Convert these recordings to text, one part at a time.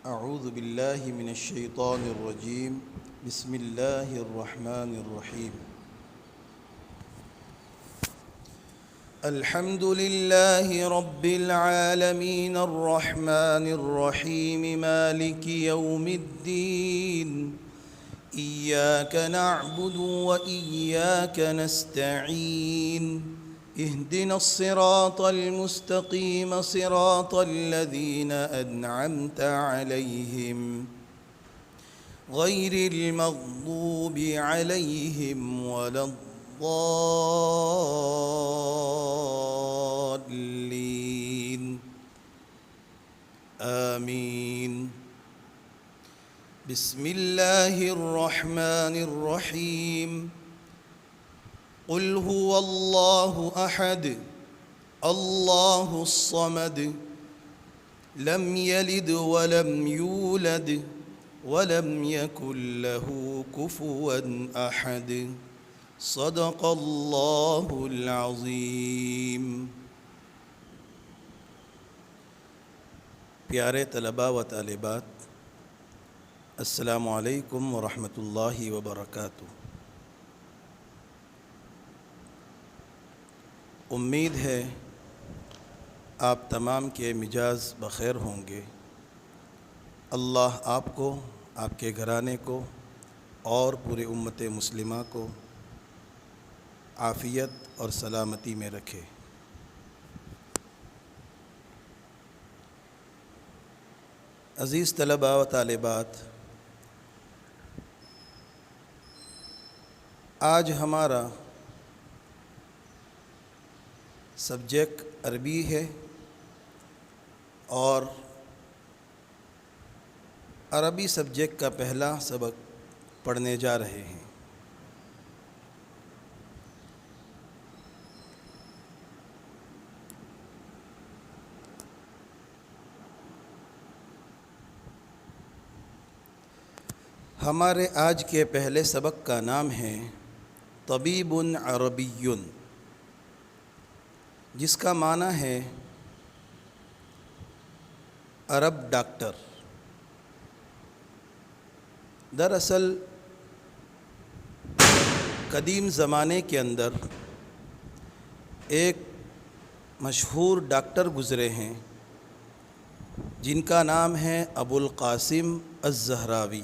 أعوذ بالله من الشيطان الرجيم. بسم الله الرحمن الرحيم. الحمد لله رب العالمين الرحمن الرحيم مالك يوم الدين. إياك نعبد وإياك نستعين. اهدنا الصراط المستقيم صراط الذين أنعمت عليهم غير المغضوب عليهم ولا الضالين. آمين. بسم الله الرحمن الرحيم. قل هو الله أحد الله الصمد لم يلد ولم يولد ولم يكن له كفوا أحد. صدق الله العظيم. پیارے طلباء و طالبات، السلام علیکم ورحمۃ اللہ وبرکاتہ۔ امید ہے آپ تمام کے مزاج بخیر ہوں گے۔ اللہ آپ کو، آپ کے گھرانے کو اور پورے امت مسلمہ کو عافیت اور سلامتی میں رکھے۔ عزیز طلباء و طالبات، آج ہمارا سبجیکٹ عربی ہے اور عربی سبجیکٹ کا پہلا سبق پڑھنے جا رہے ہیں۔ ہمارے آج کے پہلے سبق کا نام ہے طبیب عربی، جس کا معنی ہے عرب ڈاکٹر۔ دراصل قدیم زمانے کے اندر ایک مشہور ڈاکٹر گزرے ہیں جن کا نام ہے ابو القاسم الزہراوی،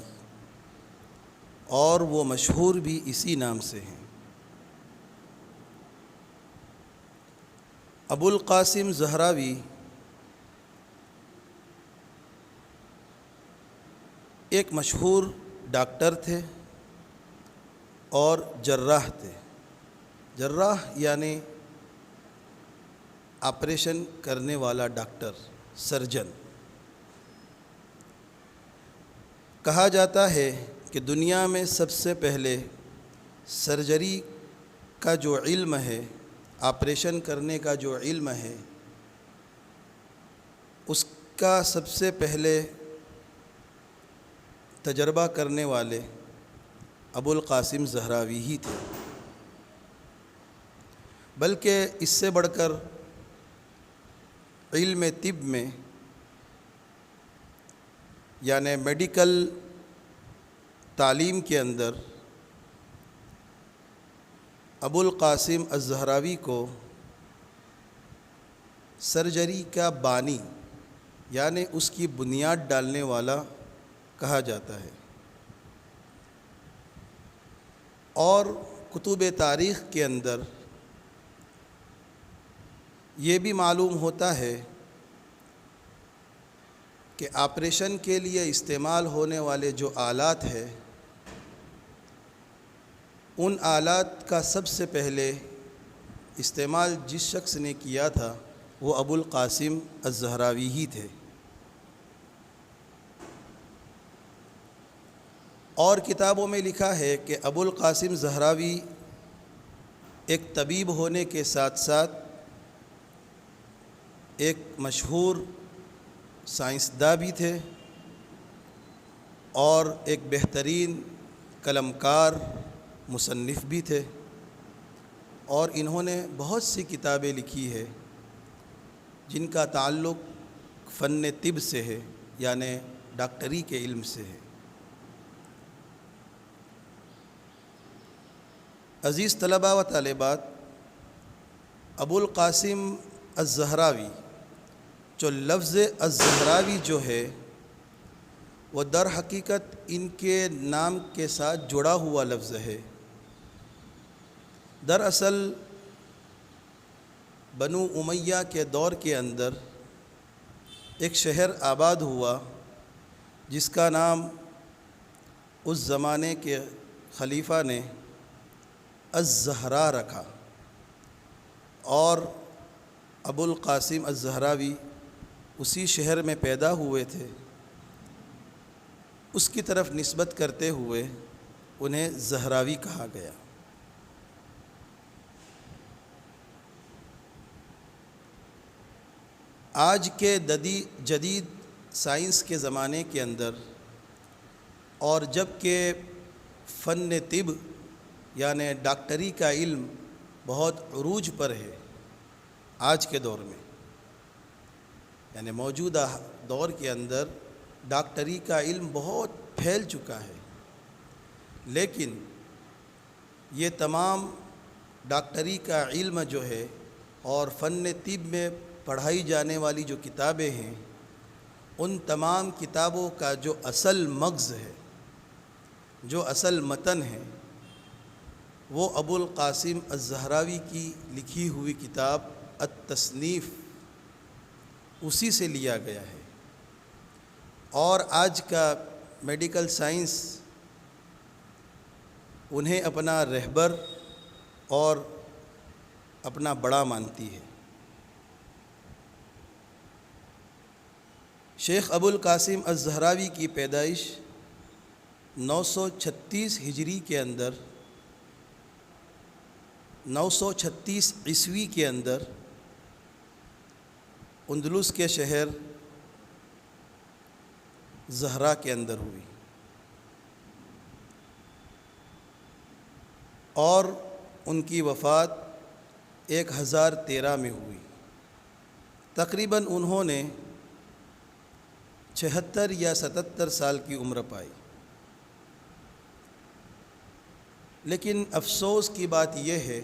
اور وہ مشہور بھی اسی نام سے ہیں۔ ابو القاسم زہراوی ایک مشہور ڈاکٹر تھے اور جراح تھے۔ جراح یعنی آپریشن کرنے والا ڈاکٹر، سرجن۔ کہا جاتا ہے کہ دنیا میں سب سے پہلے سرجری کا جو علم ہے، آپریشن کرنے کا جو علم ہے، اس کا سب سے پہلے تجربہ کرنے والے ابو القاسم زہراوی ہی تھے۔ بلکہ اس سے بڑھ کر علم طب میں، یعنی میڈیکل تعلیم کے اندر، ابو القاسم الزہراوی کو سرجری کا بانی، یعنی اس کی بنیاد ڈالنے والا کہا جاتا ہے۔ اور کتب تاریخ کے اندر یہ بھی معلوم ہوتا ہے کہ آپریشن کے لیے استعمال ہونے والے جو آلات ہیں، ان آلات کا سب سے پہلے استعمال جس شخص نے کیا تھا وہ ابو القاسم الزہراوی ہی تھے۔ اور کتابوں میں لکھا ہے کہ ابو القاسم زہراوی ایک طبیب ہونے کے ساتھ ساتھ ایک مشہور سائنسداں بھی تھے اور ایک بہترین قلم کار مصنف بھی تھے، اور انہوں نے بہت سی کتابیں لکھی ہے جن کا تعلق فن طب سے ہے، یعنی ڈاکٹری کے علم سے ہے۔ عزیز طلباء و طالبات، ابو القاسم الزہراوی، جو لفظ الزہراوی جو ہے وہ در حقیقت ان کے نام کے ساتھ جڑا ہوا لفظ ہے۔ دراصل بنو امیہ کے دور کے اندر ایک شہر آباد ہوا جس کا نام اس زمانے کے خلیفہ نے الزہرا رکھا، اور ابو القاسم الزہراوی اسی شہر میں پیدا ہوئے تھے۔ اس کی طرف نسبت کرتے ہوئے انہیں زہراوی کہا گیا۔ آج کے جدید سائنس کے زمانے کے اندر، اور جب کہ فن طب یعنی ڈاکٹری کا علم بہت عروج پر ہے آج کے دور میں، یعنی موجودہ دور کے اندر ڈاکٹری کا علم بہت پھیل چکا ہے، لیکن یہ تمام ڈاکٹری کا علم جو ہے اور فن طب میں پڑھائی جانے والی جو کتابیں ہیں، ان تمام کتابوں کا جو اصل مغز ہے، جو اصل متن ہے، وہ ابو القاسم الزہراوی کی لکھی ہوئی کتاب التصنیف، اسی سے لیا گیا ہے۔ اور آج کا میڈیکل سائنس انہیں اپنا رہبر اور اپنا بڑا مانتی ہے۔ شیخ ابو القاسم الزہراوی کی پیدائش 936 ہجری کے اندر 936 عیسوی کے اندر اندلس کے شہر زہرا کے اندر ہوئی، اور ان کی وفات 1013 میں ہوئی۔ تقریباً انہوں نے 76 یا 77 سال کی عمر پائی۔ لیکن افسوس کی بات یہ ہے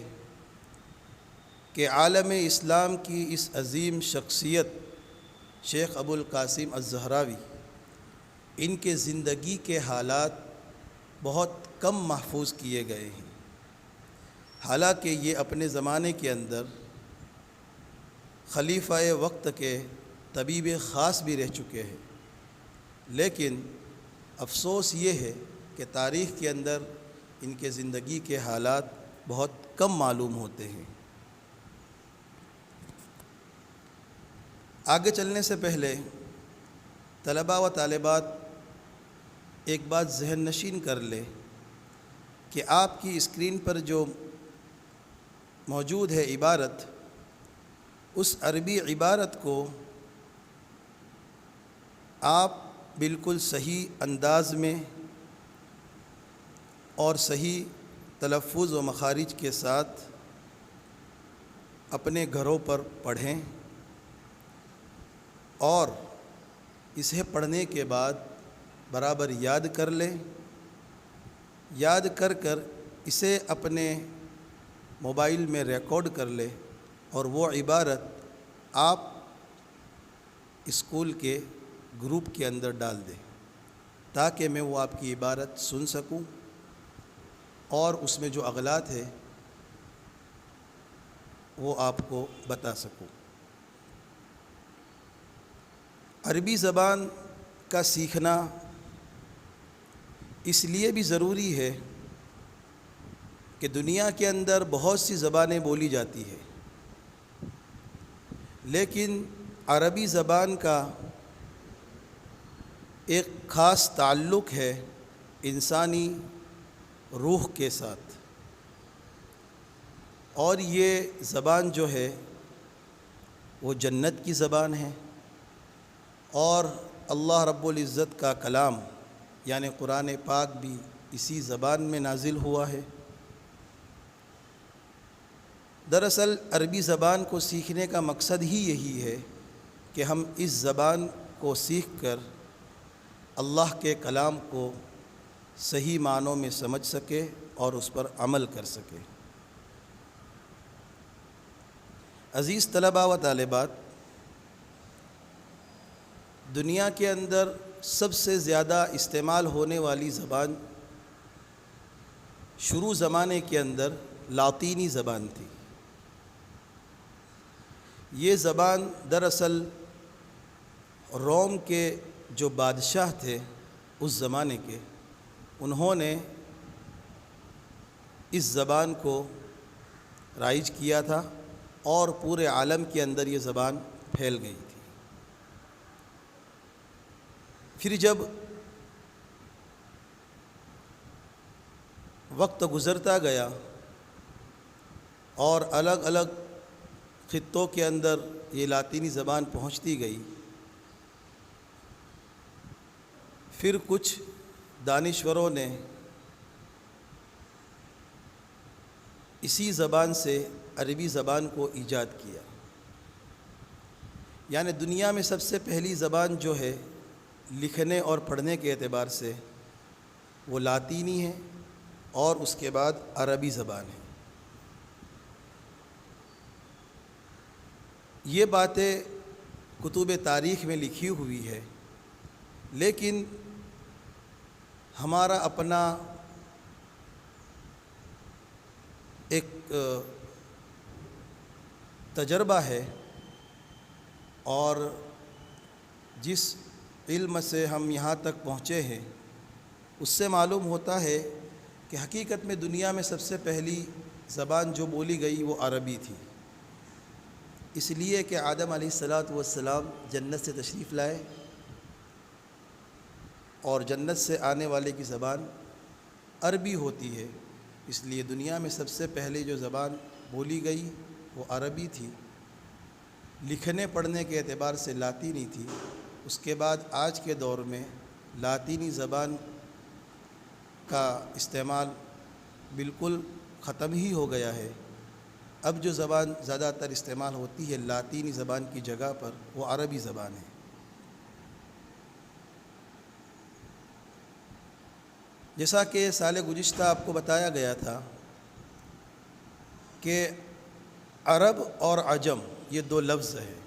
کہ عالم اسلام کی اس عظیم شخصیت شیخ ابو القاسم الزہراوی، ان کے زندگی کے حالات بہت کم محفوظ کیے گئے ہیں، حالانکہ یہ اپنے زمانے کے اندر خلیفہ وقت کے طبیب خاص بھی رہ چکے ہیں، لیکن افسوس یہ ہے کہ تاریخ کے اندر ان کے زندگی کے حالات بہت کم معلوم ہوتے ہیں۔ آگے چلنے سے پہلے طلباء و طالبات ایک بات ذہن نشین کر لے کہ آپ کی اسکرین پر جو موجود ہے عبارت، اس عربی عبارت کو آپ بالکل صحیح انداز میں اور صحیح تلفظ و مخارج کے ساتھ اپنے گھروں پر پڑھیں، اور اسے پڑھنے کے بعد برابر یاد کر لیں، یاد کر کر اسے اپنے موبائل میں ریکارڈ کر لیں، اور وہ عبارت آپ اسکول کے گروپ کے اندر ڈال دیں تاکہ میں وہ آپ کی عبارت سن سکوں اور اس میں جو اغلاط ہے وہ آپ کو بتا سکوں۔ عربی زبان کا سیکھنا اس لیے بھی ضروری ہے کہ دنیا کے اندر بہت سی زبانیں بولی جاتی ہے، لیکن عربی زبان کا ایک خاص تعلق ہے انسانی روح کے ساتھ، اور یہ زبان جو ہے وہ جنت کی زبان ہے، اور اللہ رب العزت کا کلام یعنی قرآن پاک بھی اسی زبان میں نازل ہوا ہے۔ دراصل عربی زبان کو سیکھنے کا مقصد ہی یہی ہے کہ ہم اس زبان کو سیکھ کر اللہ کے کلام کو صحیح معنوں میں سمجھ سکے اور اس پر عمل کر سکے۔ عزیز طلباء و طالبات، دنیا کے اندر سب سے زیادہ استعمال ہونے والی زبان شروع زمانے کے اندر لاطینی زبان تھی۔ یہ زبان دراصل روم کے جو بادشاہ تھے اس زمانے کے، انہوں نے اس زبان کو رائج کیا تھا اور پورے عالم کے اندر یہ زبان پھیل گئی تھی۔ پھر جب وقت گزرتا گیا اور الگ الگ خطوں کے اندر یہ لاطینی زبان پہنچتی گئی، پھر کچھ دانشوروں نے اسی زبان سے عربی زبان کو ایجاد کیا۔ یعنی دنیا میں سب سے پہلی زبان جو ہے لکھنے اور پڑھنے کے اعتبار سے وہ لاطینی ہے، اور اس کے بعد عربی زبان ہے۔ یہ باتیں کتب تاریخ میں لکھی ہوئی ہے، لیکن ہمارا اپنا ایک تجربہ ہے، اور جس علم سے ہم یہاں تک پہنچے ہیں اس سے معلوم ہوتا ہے کہ حقیقت میں دنیا میں سب سے پہلی زبان جو بولی گئی وہ عربی تھی، اس لیے کہ آدم علیہ السلام جنت سے تشریف لائے اور جنت سے آنے والے کی زبان عربی ہوتی ہے، اس لیے دنیا میں سب سے پہلے جو زبان بولی گئی وہ عربی تھی، لکھنے پڑھنے کے اعتبار سے لاطینی تھی۔ اس کے بعد آج کے دور میں لاطینی زبان کا استعمال بالکل ختم ہی ہو گیا ہے۔ اب جو زبان زیادہ تر استعمال ہوتی ہے لاطینی زبان کی جگہ پر وہ عربی زبان ہے۔ جیسا کہ سال گزشتہ آپ کو بتایا گیا تھا کہ عرب اور عجم یہ دو لفظ ہیں۔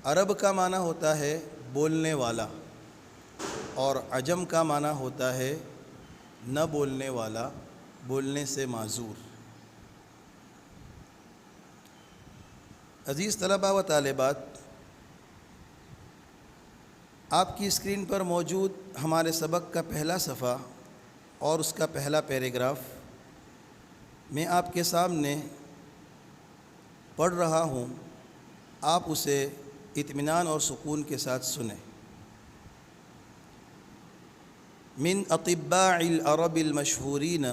عرب کا معنی ہوتا ہے بولنے والا، اور عجم کا معنی ہوتا ہے نہ بولنے والا، بولنے سے معذور۔ عزیز طلباء و طالبات، آپ کی اسکرین پر موجود ہمارے سبق کا پہلا صفحہ اور اس کا پہلا پیراگراف میں آپ کے سامنے پڑھ رہا ہوں، آپ اسے اطمینان اور سکون کے ساتھ سنیں۔ من اطباء العرب المشهورين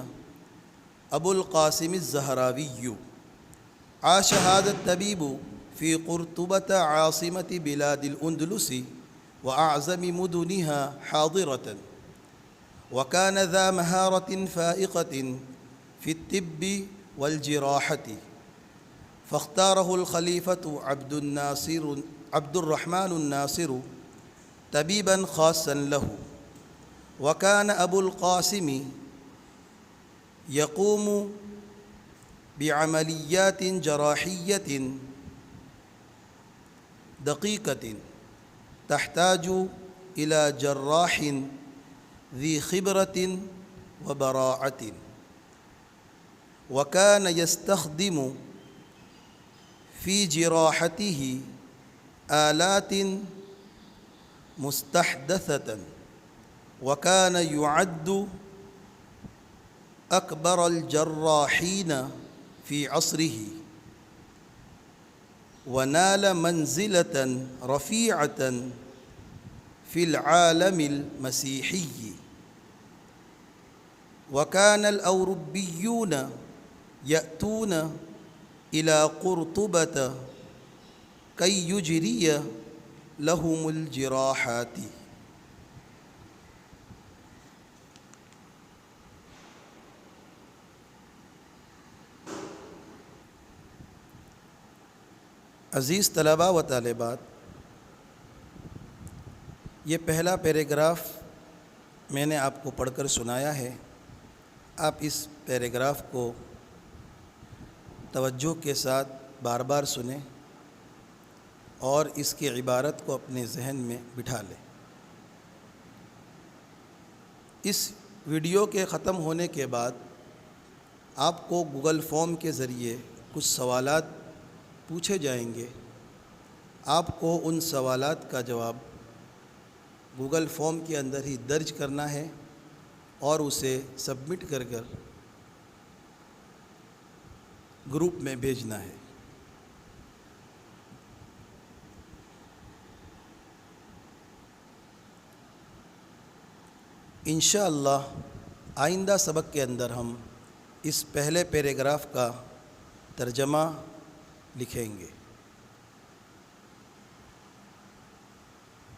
ابو القاسم الزهراوي عاش هذا الطبيب في قرطبة عاصمة بلاد الأندلس وأعظم مدنها حاضرة، وكان ذا مهارة فائقة في الطب والجراحة، فاختاره الخليفة عبد الرحمن الناصر طبيبا خاصا له، وكان أبو القاسم يقوم بعمليات جراحية دقيقة تحتاج إلى جراح ذي خبرة وبراعة، وكان يستخدم في جراحته آلات مستحدثة، وكان يعد أكبر الجراحين في عصره، ونال منزلة رفيعة في العالم المسيحي، وكان الأوروبيون يأتون إلى قرطبة كي يجري لهم الجراحات۔ عزیز طلباء و طالبات، یہ پہلا پیراگراف میں نے آپ کو پڑھ کر سنایا ہے. آپ اس پیراگراف کو توجہ کے ساتھ بار بار سنیں اور اس کی عبارت کو اپنے ذہن میں بٹھا لیں. اس ویڈیو کے ختم ہونے کے بعد آپ کو گوگل فارم کے ذریعے کچھ سوالات پوچھے جائیں گے. آپ کو ان سوالات کا جواب گوگل فارم کے اندر ہی درج کرنا ہے اور اسے سبمٹ کر گروپ میں بھیجنا ہے. انشاءاللہ آئندہ سبق کے اندر ہم اس پہلے پیراگراف کا ترجمہ لکھیں گے.